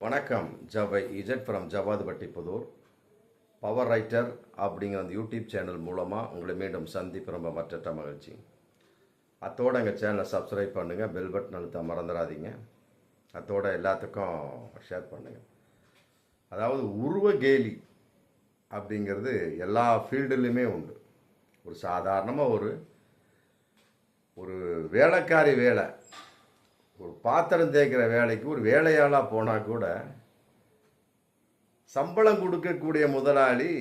வணக்கம். ஜவை இஜட் from Javadupatti Puthur. Power writer அப்படிங்கிற அந்த யூடியூப் சேனல் மூலமாக உங்களை மீண்டும் சந்திப்பு ரொம்ப மற்ற மகிழ்ச்சி. அத்தோடு எங்கள் சேனலை சப்ஸ்கிரைப் பண்ணுங்கள், பெல் பட்டன் அழுத்த மறந்துடாதீங்க. அத்தோட எல்லாத்துக்கும் ஷேர் பண்ணுங்கள். அதாவது உருவ கேலி அப்படிங்கிறது எல்லா ஃபீல்டுலேயுமே உண்டு. ஒரு சாதாரணமாக ஒரு வேலைக்காரி வேலை, ஒரு பாத்திரம் தேய்க்கிற வேலைக்கு ஒரு வேலையாளாக போனால் கூட சம்பளம் கொடுக்கக்கூடிய முதலாளி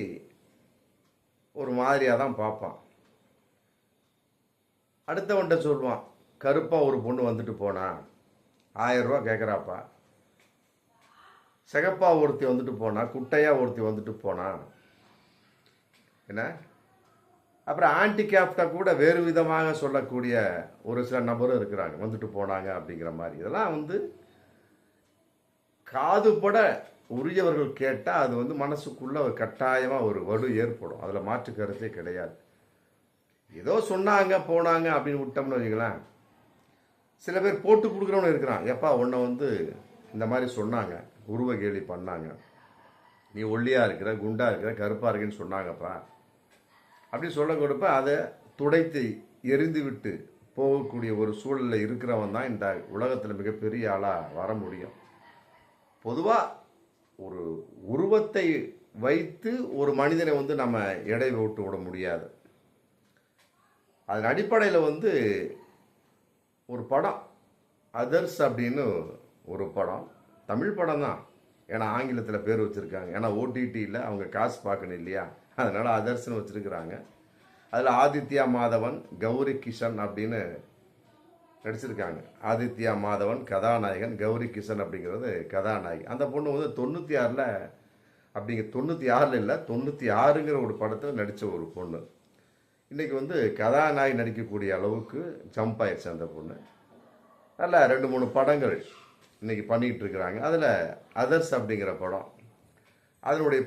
ஒரு மாதிரியாக தான் பார்ப்பான். அடுத்தவன்கிட்ட சொல்லுவான், கருப்பாக ஒரு பொண்ணு வந்துட்டு போனா 1000 ரூபா கேட்குறாப்பா, சிகப்பா ஒருத்தி வந்துட்டு போனா, குட்டையாக ஒருத்தி வந்துட்டு போனா என்ன. அப்புறம் ஆன்டிகேப்டா கூட வேறு விதமாக சொல்லக்கூடிய ஒரு சில நபரும் இருக்கிறாங்க, வந்துட்டு போனாங்க அப்படிங்கிற மாதிரி. இதெல்லாம் காதுபட உரியவர்கள் கேட்டால் அது மனசுக்குள்ள ஒரு கட்டாயமாக ஒரு வடு ஏற்படும். அதில் மாற்று கருத்தே கிடையாது. ஏதோ சொன்னாங்க போனாங்க அப்படின்னு விட்டோம்னு வச்சுக்கலாம். சில பேர் போட்டு கொடுக்குறவனு இருக்கிறான், எப்பா உன்னை இந்த மாதிரி சொன்னாங்க, உருவ கேலி பண்ணாங்க, நீ ஒல்லியாக இருக்கிற, குண்டா இருக்கிற, கருப்பாக இருக்குன்னு சொன்னாங்கப்பா அப்படி சொல்ல கொடுப்ப அதை துடைத்து எரிந்து விட்டு போகக்கூடிய ஒரு சூழலில் இருக்கிறவன் தான் இந்த உலகத்தில் மிகப்பெரிய ஆளாக வர முடியும். பொதுவாக ஒரு உருவத்தை வைத்து ஒரு மனிதனை நம்ம எடை போட்டு விட முடியாது. அதன் அடிப்படையில் ஒரு படம் அதர்ஸ் அப்படின்னு ஒரு படம், தமிழ் படம் தான், ஏன்னா ஆங்கிலத்தில் பேர் வச்சுருக்காங்க. ஏன்னா ஓடிடியில் அவங்க காசு பார்க்கணும் இல்லையா, அதனால் அதர்ஸ்னு வச்சுருக்கிறாங்க. அதில் ஆதித்யா மாதவன், கௌரி கிஷன் அப்படின்னு நடிச்சிருக்காங்க. ஆதித்யா மாதவன் கதாநாயகன், கௌரி கிஷன் அப்படிங்கிறது கதாநாயகி. அந்த பொண்ணு 96 அப்படிங்கிற 96 இல்லை 96ங்கிற ஒரு படத்தில் நடித்த ஒரு பொண்ணு. இன்றைக்கி கதாநாயகி நடிக்கக்கூடிய அளவுக்கு ஜம்ப் ஆயிடுச்சு அந்த பொண்ணு. நல்லா 2-3 படங்கள் இன்றைக்கி பண்ணிக்கிட்டு இருக்கிறாங்க. அதில் அதர்ஸ் அப்படிங்கிற படம், அதனுடைய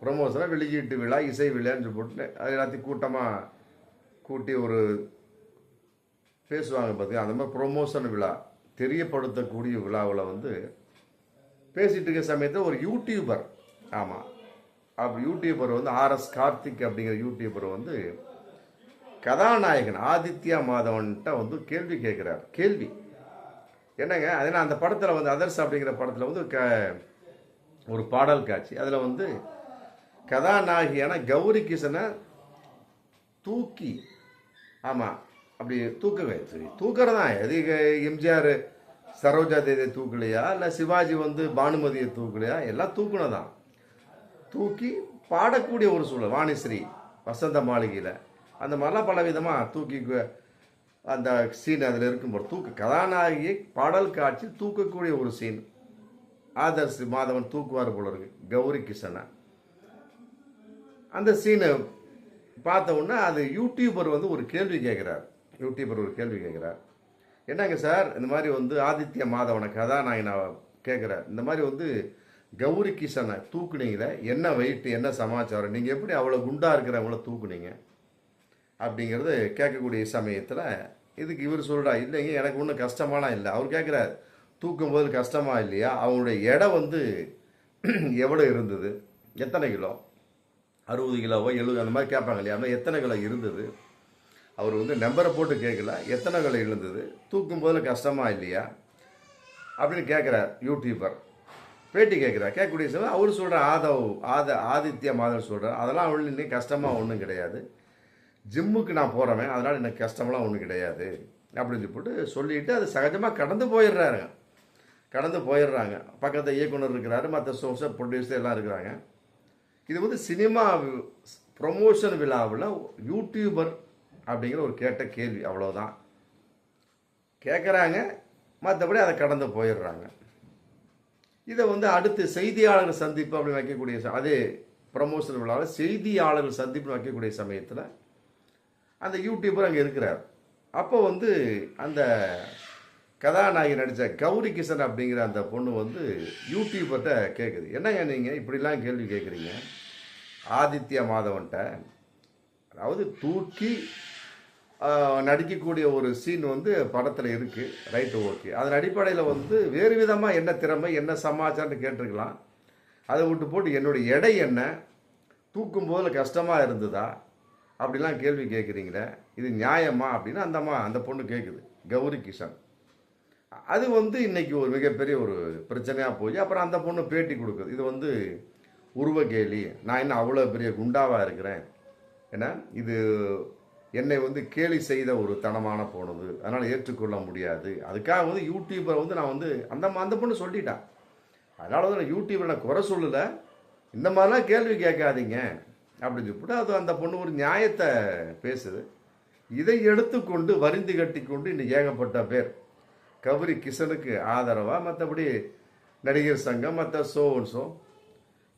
ப்ரொமோஷனாக வெளியீட்டு விழா, இசை விழான்னு போட்டு அது எல்லாத்தையும் கூட்டமாக கூட்டி ஒரு பேசுவாங்க பார்த்தியா, அந்த மாதிரி ப்ரொமோஷன் விழா, தெரியப்படுத்தக்கூடிய விழாவில் பேசிகிட்டு இருக்க சமயத்தில் ஒரு யூடியூபர், ஆமாம் அப்போ யூடியூபர் ஆர்எஸ் கார்த்திக் அப்படிங்கிற யூடியூபர் கதாநாயகன் ஆதித்யா மாதவன்கிட்ட கேள்வி கேட்குறார். கேள்வி என்னங்க, அதனால் அந்த படத்தில் அதர்ஸ் அப்படிங்கிற படத்தில் ஒரு பாடல் காட்சி, அதில் கதாநாயகியான கௌரி கிஷனை தூக்கி, ஆமாம் அப்படி தூக்குறதான் எது, எம்ஜிஆர் சரோஜா தேவியை தூக்கலையா, இல்லை சிவாஜி பானுமதியை தூக்கலையா, எல்லாம் தூக்குனதான். தூக்கி பாடக்கூடிய ஒரு சூழல், வாணிஸ்ரீ வசந்த மாளிகையில் அந்த மாதிரிலாம் பல விதமாக தூக்கி அந்த சீன் அதில் இருக்கும்போது கதாநாயகியை பாடல் காட்சி தூக்கக்கூடிய ஒரு சீன். ஆதர்ஸ் மாதவன் தூக்குவார் போல இருக்கு கௌரி கிஷனை. அந்த சீனை பார்த்த உடனே அது யூடியூபர் ஒரு கேள்வி கேட்குறார். என்னங்க சார், இந்த மாதிரி ஆதித்ய மாதவனை கதாநாயகனை கேட்குறார், இந்த மாதிரி கௌரி கிஷனை தூக்குனீங்களே, என்ன வெயிட், என்ன சமாச்சாரம், நீங்கள் எப்படி அவ்வளோ குண்டாக இருக்கிறவங்கள தூக்குனீங்க அப்படிங்கிறது கேட்கக்கூடிய சமயத்தில் இதுக்கு இவர் சொல்கிறா, இல்லைங்க எனக்கு ஒன்றும் கஷ்டமாலாம் இல்லை. அவர் கேட்குறார், தூக்கும்போது கஷ்டமாக இல்லையா, அவங்களுடைய எடை எவ்வளோ இருந்தது, எத்தனை கிலோ, 60 கிலோவோ 70 அந்த மாதிரி கேட்பாங்க இல்லையா, ஆனால் எத்தனை கிலோ இருந்தது. அவர் நம்பரை போட்டு கேட்கல, எத்தனை கிலோ இருந்தது, தூக்கும்போது கஷ்டமாக இல்லையா அப்படின்னு கேட்குறார் யூடியூபர். பேட்டி கேட்குறார். கேட்கக்கூடிய சமயம் அவர் சொல்கிற ஆதித்யா மாதவன் சொல்கிறார், அதெல்லாம் அவள் இன்னைக்கு கஷ்டமாக ஒன்றும் கிடையாது, ஜிம்முக்கு நான் போகிறவன், அதனால் எனக்கு கஷ்டமெல்லாம் ஒன்றும் கிடையாது அப்படின்னு சொல்லிட்டு அது சகஜமாக கடந்து போயிடுறாங்க. பக்கத்தில் இயக்குனர் இருக்கிறாரு, மற்ற சோர்ஸை ப்ரொடியூசர் எல்லாம் இருக்கிறாங்க. இது சினிமா ப்ரொமோஷன் விழாவில் யூடியூபர் அப்படிங்கிற ஒரு கேட்ட கேள்வி, அவ்வளோதான் கேட்குறாங்க, மற்றபடி அதை கடந்து போயிடுறாங்க. இதை அடுத்து செய்தியாளர்கள் சந்திப்பு அப்படின்னு வைக்கக்கூடிய அதே ப்ரமோஷன் விழாவில் செய்தியாளர்கள் சந்திப்பு வைக்கக்கூடிய சமயத்தில் அந்த யூடியூபர் அங்கே இருக்கிறார். அப்போ அந்த கதாநாயகி நடித்த கௌரி கிஷன் அப்படிங்கிற அந்த பொண்ணு யூடியூபர்கிட்ட கேட்குது, என்னங்க நீங்கள் இப்படிலாம் கேள்வி கேட்குறீங்க ஆதித்யா மாதவன்கிட்ட, அதாவது தூக்கி நடிக்கக்கூடிய ஒரு சீன் வந்து படத்தில் இருக்குது. Right, okay. அதன் அடிப்படையில் வந்து வேறு விதமாக என்ன திறமை என்ன சமாச்சாரம்னு கேட்டிருக்கலாம். அதை விட்டு போட்டு என்னுடைய எடை என்ன, தூக்கும் போதில் கஷ்டமாக இருந்ததா, அப்படிலாம் கேள்வி கேட்குறீங்களே, இது நியாயமா அப்படின்னு அந்த பொண்ணு கேட்குது, கௌரி கிஷன். அது வந்து இன்னைக்கு ஒரு மிகப்பெரிய ஒரு பிரச்சனையாக போய் அப்புறம் அந்த பொண்ணு பேட்டி கொடுக்குது. இது வந்து உருவ கேலி, நான் என்ன அவ்வளோ பெரிய குண்டாவாக இருக்கிறேன், ஏன்னா இது என்னை வந்து கேலி செய்த ஒரு தனமான போனது, அதனால் ஏற்றுக்கொள்ள முடியாது. அதுக்காக வந்து யூடியூபரை வந்து நான் வந்து அந்த பொண்ணு சொல்லிட்டான். அதனால வந்து நான் யூடியூபரை நான் குறை சொல்லலை, இந்த மாதிரிலாம் கேள்வி கேட்காதீங்க அப்படின்னு சொல்லிட்டு அது அந்த பொண்ணு ஒரு நியாயத்தை பேசுது. இதை எடுத்துக்கொண்டு வரிந்து கட்டி கொண்டு இன்னைக்கு ஏகப்பட்ட பேர் கௌரி கிஷனுக்கு ஆதரவாக, மற்றபடி நடிகர் சங்கம் மற்ற ஷோ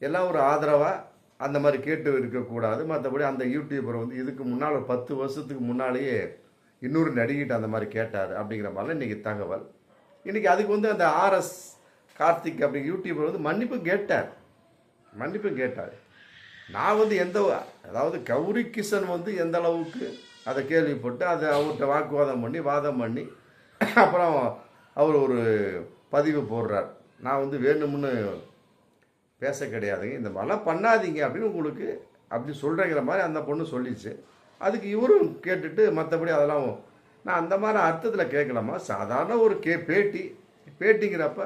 எல்லாம் ஒரு ஆதரவாக அந்த மாதிரி கேட்டு இருக்கக்கூடாது. மற்றபடி அந்த யூடியூபர் வந்து இதுக்கு முன்னால் 10 வருஷத்துக்கு முன்னாலேயே இன்னொரு நடிகிட்ட அந்த மாதிரி கேட்டார் அப்படிங்கிற மாதிரிலாம் இன்றைக்கி தகவல். இன்றைக்கி அதுக்கு வந்து அந்த ஆர்எஸ் கார்த்திக் அப்படி யூடியூபர் வந்து மன்னிப்பு கேட்டார். நான் வந்து அதாவது கௌரி கிஷன் வந்து எந்த அளவுக்கு அதை கேள்விப்பட்டு அதை அவர்கிட்ட வாதம் பண்ணி அப்புறம் அவர் ஒரு பதிவு போடுறார். நான் வந்து வேணும்னு பேச கிடையாதுங்க, இந்த மாதிரிலாம் பண்ணாதீங்க அப்படின்னு உங்களுக்கு அப்படி சொல்கிறேங்கிற மாதிரி அந்த பொண்ணு சொல்லிச்சு. அதுக்கு இவரும் கேட்டுட்டு மற்றபடி அதெல்லாம் நான் அந்த மாதிரி அர்த்தத்தில் கேட்கலாமா, சாதாரண ஒரு பேட்டிங்கிறப்ப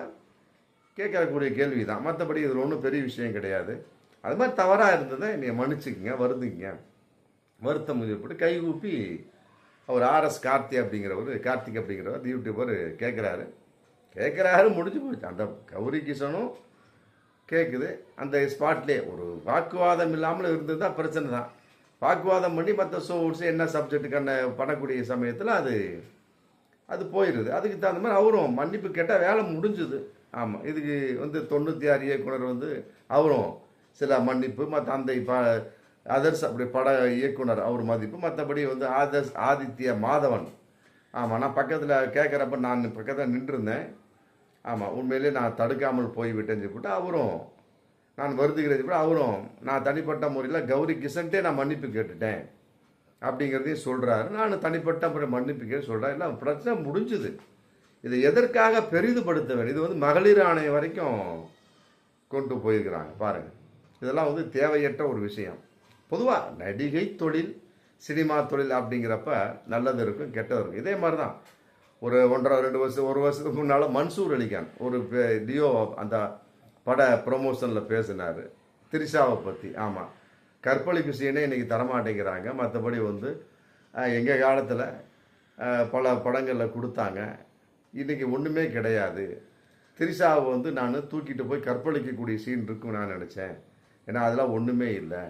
கேட்கக்கூடிய கேள்வி தான், மற்றபடி இதில் ஒன்றும் பெரிய விஷயம் கிடையாது. அது மாதிரி தவறாக இருந்ததை என்னை மன்னிச்சுக்குங்க, வருத்தம் போட்டு கைகூப்பி அவர் ஆர்எஸ் கார்த்திக் அப்படிங்கிறவர் யூடியூபர் கேட்குறாரு, முடிஞ்சு போச்சு. அந்த கௌரி கிஷனும் கேட்குது, அந்த ஸ்பாட்லேயே ஒரு வாக்குவாதம் இல்லாமல் இருந்தது தான் பிரச்சனை தான். வாக்குவாதம் பண்ணி மற்ற ஷோஸ் என்ன சப்ஜெக்டுக்கான பண்ணக்கூடிய சமயத்தில் அது போயிடுது. அதுக்கு தகுந்த மாதிரி அவரும் மன்னிப்பு கேட்டால் வேலை முடிஞ்சுது. ஆமாம், இதுக்கு வந்து 96 இயக்குனர் வந்து அவரும் சில மன்னிப்பு, மற்ற அந்த அதர்ஸ் அப்படி பட இயக்குனர் அவர் மதிப்பு, மற்றபடி வந்து ஆதித்ய மாதவன். ஆமாம், நான் பக்கத்தில் கேட்குறப்ப நான் பக்கத்தில் நின்றுருந்தேன். ஆமாம், உண்மையிலே நான் தடுக்காமல் போய்விட்டேன்னு சொல்லிவிட்டு அவரும் நான் வருதுகிறேன் சொல்லிட்டு அவரும் நான் தனிப்பட்ட முறையில் கௌரி கிஷன்ட்டே நான் மன்னிப்பு கேட்டுட்டேன் அப்படிங்கிறதையும் சொல்கிறாரு. நான் தனிப்பட்ட முறை மன்னிப்பு கேட்டு சொல்கிறேன். இல்லை, பிரச்சனை முடிஞ்சுது. இதை எதற்காக பெரிதுபடுத்த வேண்டும்? இது வந்து மகளிர் ஆணையம் வரைக்கும் கொண்டு போயிருக்கிறாங்க பாருங்கள். இதெல்லாம் வந்து தேவையற்ற ஒரு விஷயம். பொதுவாக நடிகை தொழில், சினிமா தொழில் அப்படிங்கிறப்ப நல்லது இருக்கும், கெட்டது இருக்கும். இதே மாதிரி தான் ஒரு 1 வருஷத்துக்கு முன்னால் மன்சூர் அலிகான் ஒரு டியோ அந்த பட ப்ரொமோஷனில் பேசினார் திரிஷாவை பற்றி. ஆமாம், கற்பழிப்பு சீனே இன்றைக்கி தரமாட்டேங்கிறாங்க. மற்றபடி வந்து எங்கள் காலத்தில் பல படங்களில் கொடுத்தாங்க, இன்றைக்கி ஒன்றுமே கிடையாது. திரிஷாவை வந்து நான் தூக்கிட்டு போய் கற்பழிக்கக்கூடிய சீன் இருக்குன்னு நான் நினச்சேன், ஏன்னா அதெல்லாம் ஒன்றுமே இல்லை.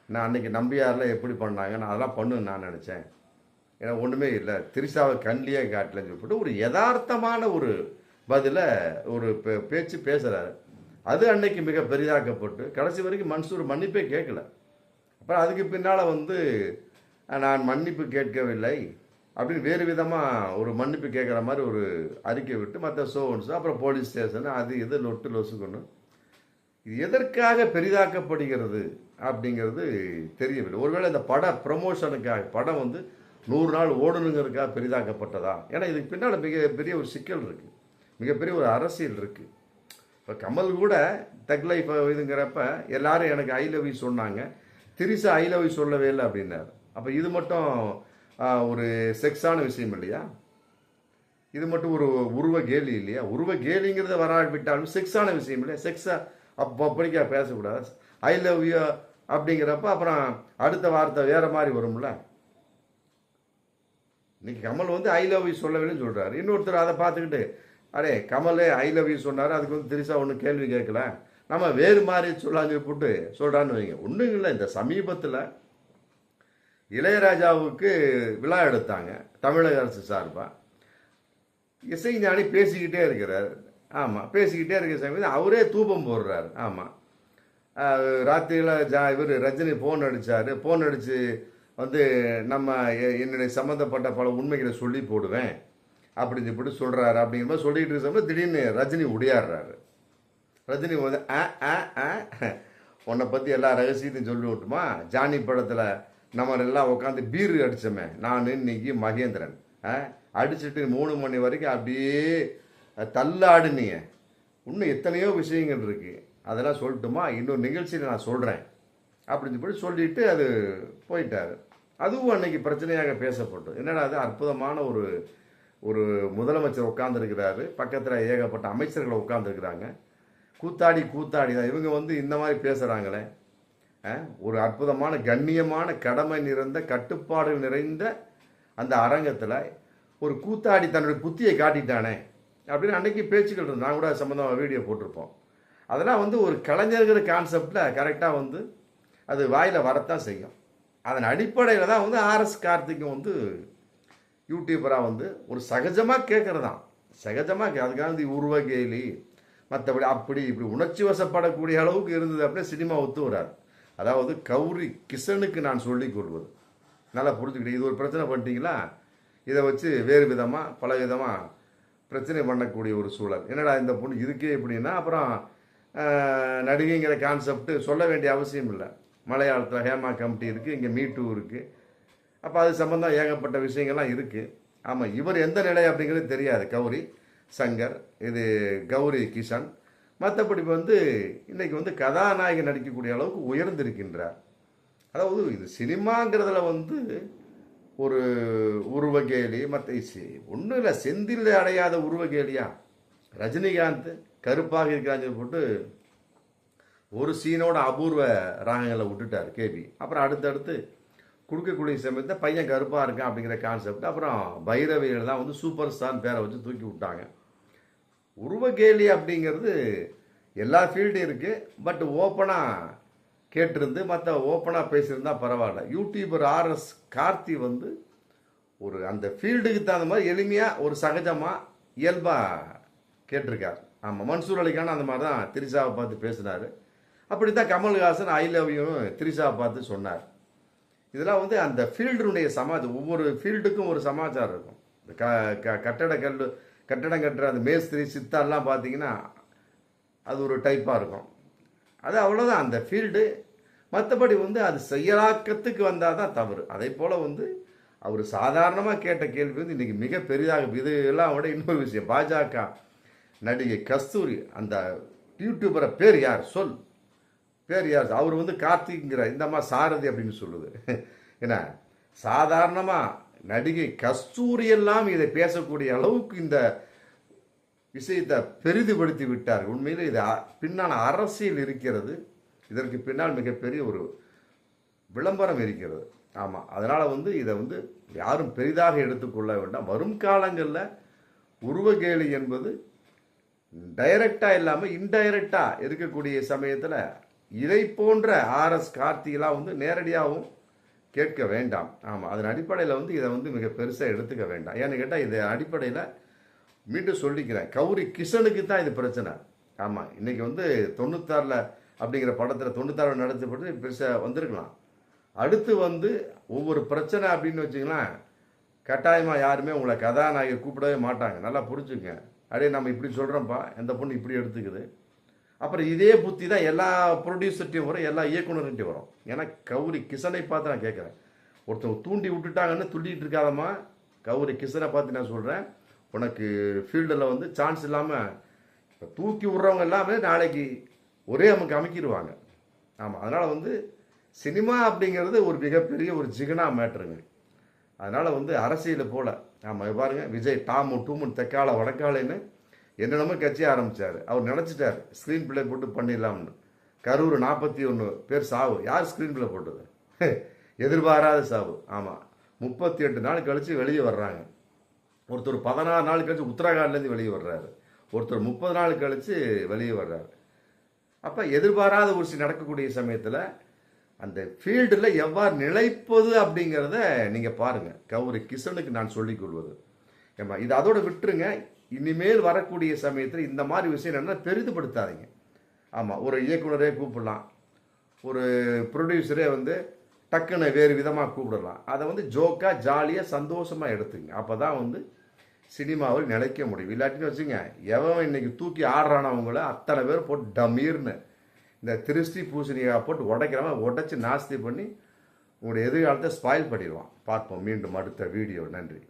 நான் அன்றைக்கி நம்பியாரில் எப்படி பண்ணாங்க, நான் அதெல்லாம் பண்ணுன்னு நான் நினச்சேன், ஏன்னா ஒன்றுமே இல்லை. திரிஷாவை கண்ணிலே காட்டலன்னு சொல்லிட்டு ஒரு யதார்த்தமான ஒரு பதிலை ஒரு பேச்சு பேசுகிறாரு. அது அன்னைக்கு மிக பெரிதாக்கப்பட்டு கடைசி வரைக்கும் மன்சூர் மன்னிப்பே கேட்கல. அப்புறம் அதுக்கு பின்னால் வந்து நான் மன்னிப்பு கேட்கவில்லை அப்படின்னு வேறு விதமாக ஒரு மன்னிப்பு கேட்குற மாதிரி ஒரு அறிக்கை விட்டு மற்ற ஷோன்ஸு அப்புறம் போலீஸ் ஸ்டேஷன் இது லொசுக்கணும். இது எதற்காக பெரிதாக்கப்படுகிறது அப்படிங்கிறது தெரியவில்லை. ஒருவேளை இந்த பட ப்ரமோஷனுக்காக படம் வந்து 100 நாள் ஓடணுங்கிறதுக்காக பெரிதாக்கப்பட்டதா? ஏன்னா இதுக்கு பின்னால் மிகப்பெரிய ஒரு சிக்கல் இருக்குது, மிகப்பெரிய ஒரு அரசியல் இருக்குது. இப்போ கமல் கூட தக் லைஃப் இதுங்கிறப்ப எல்லாரும் எனக்கு ஐ லவ் யூ சொன்னாங்க, திரிஷா ஐ லவ் யூ சொல்லவே இல்லை அப்படின்னாரு. அப்போ இது மட்டும் ஒரு செக்ஸான விஷயம் இல்லையா? இது மட்டும் ஒரு உருவ கேலி இல்லையா? உருவ கேலிங்கிறத வராவிட்டாலும் செக்ஸான விஷயம் இல்லையா? செக்ஸா அப்போ அப்படிக்கா பேசக்கூடாது? ஐ லவ் யூ அப்படிங்கிறப்ப அப்புறம் அடுத்த வார்த்தை வேற மாதிரி வரும்ல. இன்னைக்கு கமல் வந்து ஐ லவ் யூ சொல்லவில்லைன்னு சொல்கிறாரு. இன்னொருத்தர் அதை பார்த்துக்கிட்டு அடே கமலே ஐ லவ் யூ சொன்னார், அதுக்கு வந்து திரிஷா ஒன்றும் கேள்வி கேட்கல, நம்ம வேறு மாதிரி சொல்லான்னு போட்டு சொல்கிறான்னு வைங்க. ஒன்றும் இல்லை, இந்த சமீபத்தில் இளையராஜாவுக்கு விழா எடுத்தாங்க தமிழக அரசு சார்பாக. இசைஞானி பேசிக்கிட்டே இருக்கிறார். ஆமாம், பேசிக்கிட்டே இருக்கிற சமயத்தில் அவரே தூபம் போடுறாரு. ஆமாம், ராத்திரியில் இவர் ரஜினி ஃபோன் அடித்து வந்து நம்ம என்னுடைய சம்மந்தப்பட்ட பல உண்மைகளை சொல்லி போடுவேன் அப்படின்னு சொல்லிட்டு சொல்கிறாரு. அப்படிங்கிற மாதிரி சொல்லிக்கிட்டு இருக்க சமயம் திடீர்னு ரஜினி உடையாடுறாரு. ரஜினி வந்து உன்னை பற்றி எல்லா ரகசியத்தையும் சொல்லி விட்டுமா, ஜானி படத்தில் நம்ம எல்லாம் உட்காந்து பீரு அடித்தோமே, நான் இன்னைக்கு மகேந்திரன் அடிச்சுட்டு 3 மணி வரைக்கும் அப்படியே தள்ளாடுனீங்க. இன்னும் எத்தனையோ விஷயங்கள் இருக்குது, அதெல்லாம் சொல்லட்டுமா, இன்னொரு நிகழ்ச்சியில் நான் சொல்கிறேன் அப்படின்னு சொல்லி சொல்லிட்டு அது போயிட்டார். அதுவும் அன்னைக்கு பிரச்சனையாக பேசப்பட்டது. என்னடா அது அற்புதமான ஒரு ஒரு முதலமைச்சர் உட்காந்துருக்கிறாரு, பக்கத்தில் ஏகப்பட்ட அமைச்சர்கள் உட்காந்துருக்குறாங்க, கூத்தாடி தான் இவங்க வந்து இந்த மாதிரி பேசுகிறாங்களே. ஒரு அற்புதமான கண்ணியமான கடமை நிறைந்த கட்டுப்பாடுகள் நிறைந்த அந்த அரங்கத்தில் ஒரு கூத்தாடி தன்னுடைய புத்தியை காட்டிட்டானே அப்படின்னு அன்னைக்கு பேச்சுக்கள் இருந்தது. நான் கூட சம்மந்தமாக வீடியோ போட்டிருப்போம். அதெல்லாம் வந்து ஒரு கலைஞர்கள் கான்செப்டில் கரெக்டாக வந்து அது வாயில் வரத்தான் செய்யும். அதன் அடிப்படையில் தான் வந்து ஆர்எஸ் கார்த்திக்கும் வந்து யூடியூபராக வந்து ஒரு சகஜமாக கேட்குறதான், சகஜமாக அதுக்காக வந்து உருவ கேலி மற்றபடி அப்படி இப்படி உணர்ச்சி வசப்படக்கூடிய அளவுக்கு இருந்தது அப்படின்னா சினிமா ஒத்து வராது. அதாவது கௌரி கிஷனுக்கு நான் சொல்லிக் கொள்வது, நல்லா புரிஞ்சுக்கிட்டு இது ஒரு பிரச்சனை பண்ணிட்டீங்களா, இதை வச்சு வேறு விதமாக பல விதமாக பிரச்சனை பண்ணக்கூடிய ஒரு சூழல். என்னடா இந்த பொண்ணு இதுக்கே எப்படின்னா அப்புறம் நடிகைங்கிற கான்செப்ட் சொல்ல வேண்டிய அவசியம் இல்லை. மலையாளத்தில் ஹேமா கமிட்டி இருக்குது, இங்கே மீ2 இருக்குது. அப்போ அது சம்பந்தம் ஏகப்பட்ட விஷயங்கள்லாம் இருக்குது. ஆமாம், இவர் எந்த நிலை அப்படிங்கிறது தெரியாது. கௌரி சங்கர், இது கௌரி கிஷன். மற்றபடி வந்து இன்றைக்கி வந்து கதாநாயகன் நடிக்கக்கூடிய அளவுக்கு உயர்ந்திருக்கின்றார். அதாவது இது சினிமாங்கிறதுல வந்து ஒரு உருவகேலி மற்ற ஒன்றும் இல்லை, செந்தில் அடையாத உருவகேலியா ரஜினிகாந்த் கருப்பாக இருக்கிறான்னு போட்டு ஒரு சீனோட அபூர்வ ராகங்களை விட்டுட்டார் கேபி. அப்புறம் அடுத்தடுத்து கொடுக்கக்கூடிய சமயத்தை பையன் கருப்பாக இருக்கான் அப்படிங்கிற கான்செப்ட். அப்புறம் பைரவியில் தான் வந்து சூப்பர் ஸ்டார் பேரை வச்சு தூக்கி விட்டாங்க. உருவகேலி அப்படிங்கிறது எல்லா ஃபீல்டும் இருக்குது. பட் ஓப்பனாக கேட்டிருந்து மற்ற ஓப்பனாக பேசியிருந்தா பரவாயில்ல. யூடியூபர் ஆர்எஸ் கார்த்தி வந்து ஒரு அந்த ஃபீல்டுக்கு தகுந்த மாதிரி எளிமையாக ஒரு சகஜமாக இயல்பாக கேட்டிருக்கார். ஆமாம், மன்சூர் அலிகான் அந்த மாதிரி தான் திரிஷாவை பார்த்து பேசினார். அப்படி தான் கமல்ஹாசன் ஐ லவ் யூன்னு திரிஷாவை பார்த்து சொன்னார். இதெல்லாம் வந்து அந்த ஃபீல்டுனுடைய சமாஜம், ஒவ்வொரு ஃபீல்டுக்கும் ஒரு சமாச்சாரம் இருக்கும். கட்டடம் கட்டுற அந்த மேஸ்திரி சித்தாலாம் பார்த்தீங்கன்னா அது ஒரு டைப்பாக இருக்கும். அது அவ்வளோதான் அந்த ஃபீல்டு. மற்றபடி வந்து அது செயலாக்கத்துக்கு வந்தால் தான் தவறு. அதே போல் வந்து அவர் சாதாரணமாக கேட்ட கேள்வி வந்து இன்றைக்கி மிக பெரிதாக, இது எல்லாம் விட இன்னொரு விஷயம், பாஜக நடிகை கஸ்தூரி அந்த யூடியூபரை பேர் யார் சொல், பேர் யார், அவர் வந்து கார்த்திக்ங்கிற இந்த அம்மா சாரதி அப்படின்னு சொல்லுது. ஏன்னா சாதாரணமாக நடிகை கஸ்தூரியெல்லாம் இதை பேசக்கூடிய அளவுக்கு இந்த விஷயத்தை பெரிதுபடுத்தி விட்டார். உண்மையில் இது பின்னால் அரசியல் இருக்கிறது, இதற்கு பின்னால் மிகப்பெரிய ஒரு விளம்பரம் இருக்கிறது. ஆமாம், அதனால் வந்து இதை வந்து யாரும் பெரிதாக எடுத்துக்கொள்ள வேண்டாம். வரும் காலங்களில் உருவகேலி என்பது டைரக்டாக இல்லாமல் இன்டைரக்டாக இருக்கக்கூடிய சமயத்தில் இதை போன்ற ஆர்எஸ் கார்த்திகெலாம் வந்து நேரடியாகவும் கேட்க வேண்டாம். ஆமாம், அதன் அடிப்படையில் வந்து இதை வந்து மிக பெருசாக எடுத்துக்க வேண்டாம். ஏன்னு கேட்டால் இது அடிப்படையில் மீண்டும் சொல்லிக்கிறேன், கௌரி கிஷனுக்கு தான் இது பிரச்சனை. ஆமாம், இன்றைக்கி வந்து 96 அப்படிங்கிற படத்தில் 96 நடத்தப்பட்டு பெருசாக வந்திருக்கலாம். அடுத்து வந்து ஒவ்வொரு பிரச்சனை அப்படின்னு வச்சிங்களேன், கட்டாயமாக யாருமே உங்களை கதாநாயகர் கூப்பிடவே மாட்டாங்க. நல்லா புரிஞ்சுங்க. அப்படியே நம்ம இப்படி சொல்கிறோம்ப்பா, எந்த பொண்ணு இப்படி எடுத்துக்குது. அப்புறம் இதே புத்தி தான் எல்லா ப்ரொடியூசர்ட்டையும் வரும், எல்லா இயக்குனர்கிட்டையும் வரும். ஏன்னா கௌரி கிஷனை பார்த்து நான் கேட்குறேன், ஒருத்தவங்க தூண்டி விட்டுட்டாங்கன்னு துள்ளிட்டு இருக்காதம்மா. கௌரி கிஷனை பார்த்து நான் சொல்கிறேன், உனக்கு ஃபீல்டில் வந்து சான்ஸ் இல்லாமல் இப்போ தூக்கி விட்றவங்க எல்லாமே நாளைக்கு ஒரே நமக்கு அமைக்கிடுவாங்க. ஆமாம், அதனால் வந்து சினிமா அப்படிங்கிறது ஒரு மிகப்பெரிய ஒரு ஜிகனா மேட்ருங்க. அதனால் வந்து அரசியல் போல். ஆமாம், பாருங்கள், விஜய் டாமு டூமுன் தெக்கால வடக்காலைன்னு என்னென்னமோ கட்சி ஆரம்பித்தார். அவர் நினச்சிட்டார் ஸ்க்ரீன் பிளே போட்டு பண்ணிடலாம்னு. கரூர் 41 பேர் சாவு. யார் ஸ்க்ரீன் பிளே போட்டது? எதிர்பாராத சாவு. ஆமாம், 38 நாள் கழித்து வெளியே வர்றாங்க. ஒருத்தர் 16 நாள் கழித்து உத்தரகாண்ட்லேருந்து வெளியே வர்றாரு, ஒருத்தர் 30 நாள் கழித்து வெளியே வர்றாரு. அப்போ எதிர்பாராத ஒரு நடக்கக்கூடிய சமயத்தில் அந்த ஃபீல்டில் எவ்வாறு நிலைப்பது அப்படிங்கிறத நீங்கள் பாருங்கள். கௌரி கிஷனுக்கு நான் சொல்லிக் கொள்வது, ஏமா இது அதோட விட்டுருங்க. இனிமேல் வரக்கூடிய சமயத்தில் இந்த மாதிரி விஷயம் என்ன பெரிதுபடுத்தாதீங்க. ஆமாம், ஒரு இயக்குனரே கூப்பிடலாம், ஒரு ப்ரொடியூசரே வந்து டக்குன்னு வேறு விதமாக கூப்பிடலாம். அதை வந்து ஜோக்காக ஜாலியாக சந்தோஷமாக எடுத்துங்க. அப்போ தான் வந்து சினிமாவில் நிலைக்க முடியும். இல்லாட்டின்னு வச்சுங்க, எவன் இன்னைக்கு தூக்கி ஆடுறானவங்கள அத்தனை பேர் போட்டு டமீர்னு இந்த திருஷ்டி பூசணியாக போட்டு உடைக்கிறவன் உடைச்சி நாஸ்தி பண்ணி உங்களுடைய எதிர்காலத்தை ஸ்பாயில் பண்ணிடுவான். பார்ப்போம் மீண்டும் அடுத்த வீடியோ. நன்றி.